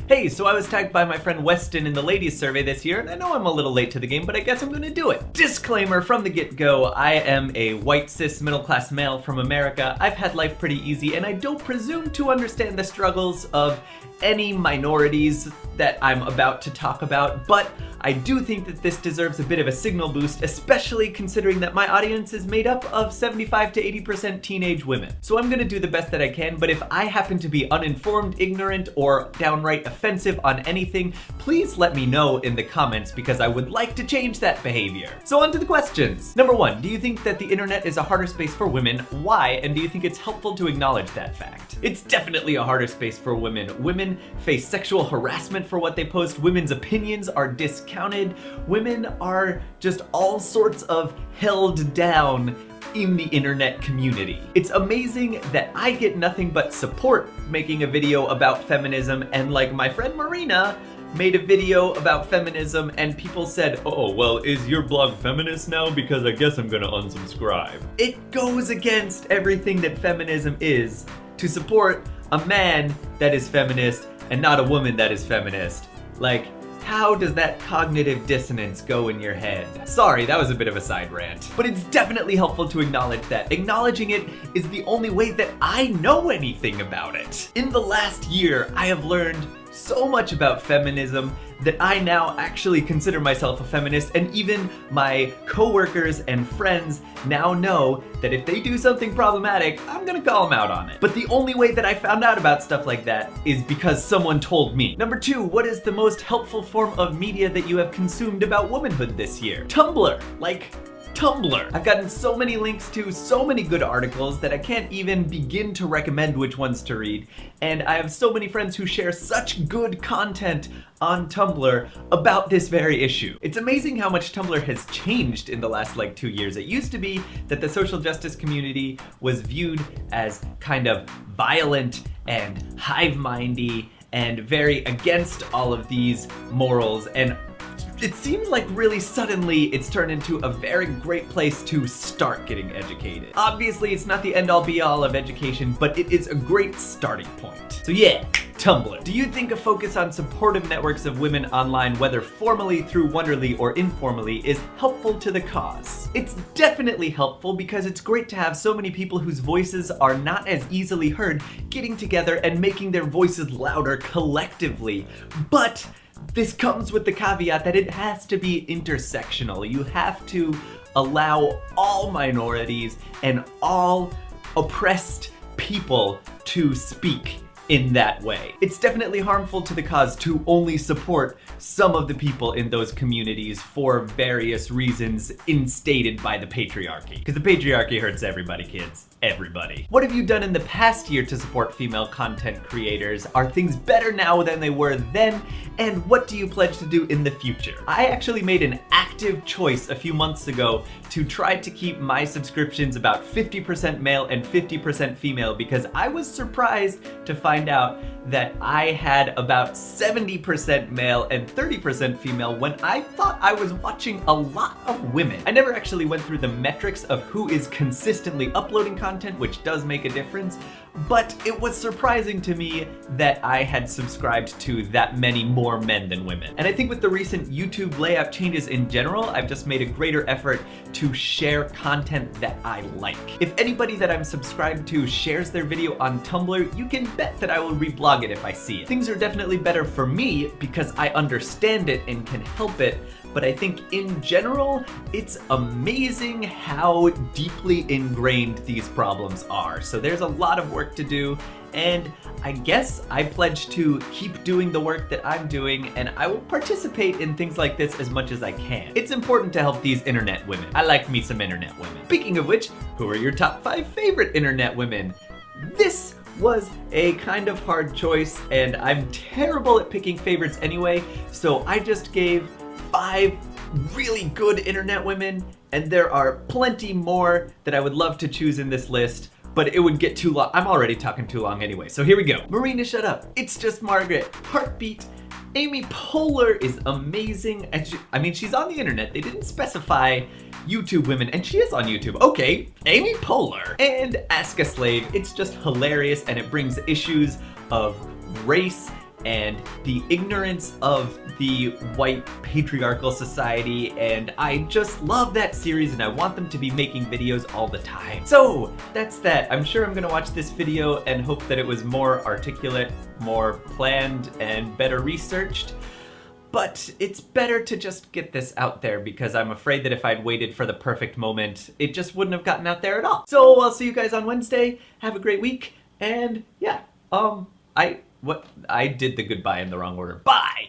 Hey, so I was tagged by my friend Weston in the ladies survey this year, and I know I'm a little late to the game, but I guess I'm gonna do it. Disclaimer from the get-go, I am a white cis middle-class male from America. I've had life pretty easy, and I don't presume to understand the struggles of any minorities that I'm about to talk about, but I do think that this deserves a bit of a signal boost, especially considering that my audience is made up of 75 to 80% teenage women. So I'm gonna do the best that I can, but if I happen to be uninformed, ignorant, or downright offensive on anything, please let me know in the comments because I would like to change that behavior. So on to the questions. Number 1, do you think that the internet is a harder space for women? Why? And do you think it's helpful to acknowledge that fact? It's definitely a harder space for women. Women face sexual harassment for what they post. Women's opinions are discounted. Women are just all sorts of held down in the internet community. It's amazing that I get nothing but support making a video about feminism, and like my friend Marina made a video about feminism and people said, oh, well, is your blog feminist now? Because I guess I'm gonna unsubscribe. It goes against everything that feminism is to support a man that is feminist and not a woman that is feminist. Like, how does that cognitive dissonance go in your head? Sorry, that was a bit of a side rant. But it's definitely helpful to acknowledge that. Acknowledging it is the only way that I know anything about it. In the last year, I have learned so much about feminism that I now actually consider myself a feminist, and even my coworkers and friends now know that if they do something problematic, I'm gonna call them out on it. But the only way that I found out about stuff like that is because someone told me. Number 2, what is the most helpful form of media that you have consumed about womanhood this year? Tumblr. Tumblr. I've gotten so many links to so many good articles that I can't even begin to recommend which ones to read. And I have so many friends who share such good content on Tumblr about this very issue. It's amazing how much Tumblr has changed in the last 2 years. It used to be that the social justice community was viewed as kind of violent and hive-mindy and very against all of these morals, and it seems like really suddenly it's turned into a very great place to start getting educated. Obviously, it's not the end-all be-all of education, but it is a great starting point. So yeah, Tumblr. Do you think a focus on supportive networks of women online, whether formally through Wonderly or informally, is helpful to the cause? It's definitely helpful because it's great to have so many people whose voices are not as easily heard getting together and making their voices louder collectively. But this comes with the caveat that it has to be intersectional. You have to allow all minorities and all oppressed people to speak in that way. It's definitely harmful to the cause to only support some of the people in those communities for various reasons instated by the patriarchy. Because the patriarchy hurts everybody, kids. Everybody. What have you done in the past year to support female content creators? Are things better now than they were then? And what do you pledge to do in the future? I actually made an active choice a few months ago to try to keep my subscriptions about 50% male and 50% female because I was surprised to find out that I had about 70% male and 30% female when I thought I was watching a lot of women. I never actually went through the metrics of who is consistently uploading content, which does make a difference, but it was surprising to me that I had subscribed to that many more men than women. And I think with the recent YouTube layout changes in general, I've just made a greater effort to share content that I like. If anybody that I'm subscribed to shares their video on Tumblr, you can bet that I will reblog it if I see it. Things are definitely better for me because I understand it and can help it, but I think in general, it's amazing how deeply ingrained these problems are. So there's a lot of work to do, and I guess I pledge to keep doing the work that I'm doing, and I will participate in things like this as much as I can. It's important to help these internet women. I like me some internet women. Speaking of which, who are your top 5 favorite internet women? This was a kind of hard choice, and I'm terrible at picking favorites anyway, so I just gave 5 really good internet women, and there are plenty more that I would love to choose in this list, but it would get too long. I'm already talking too long anyway, so here we go. Marina, shut up. It's Just Margaret. Heartbeat. Amy Poehler is amazing, and she's on the internet. They didn't specify YouTube women, and she is on YouTube. Okay, Amy Poehler. And Ask a Slave. It's just hilarious, and it brings issues of race and the ignorance of the white patriarchal society, and I just love that series and I want them to be making videos all the time. So that's that. I'm sure I'm gonna watch this video and hope that it was more articulate, more planned, and better researched. But it's better to just get this out there because I'm afraid that if I'd waited for the perfect moment, it just wouldn't have gotten out there at all. So I'll see you guys on Wednesday. Have a great week. And yeah, I did the goodbye in the wrong order. Bye!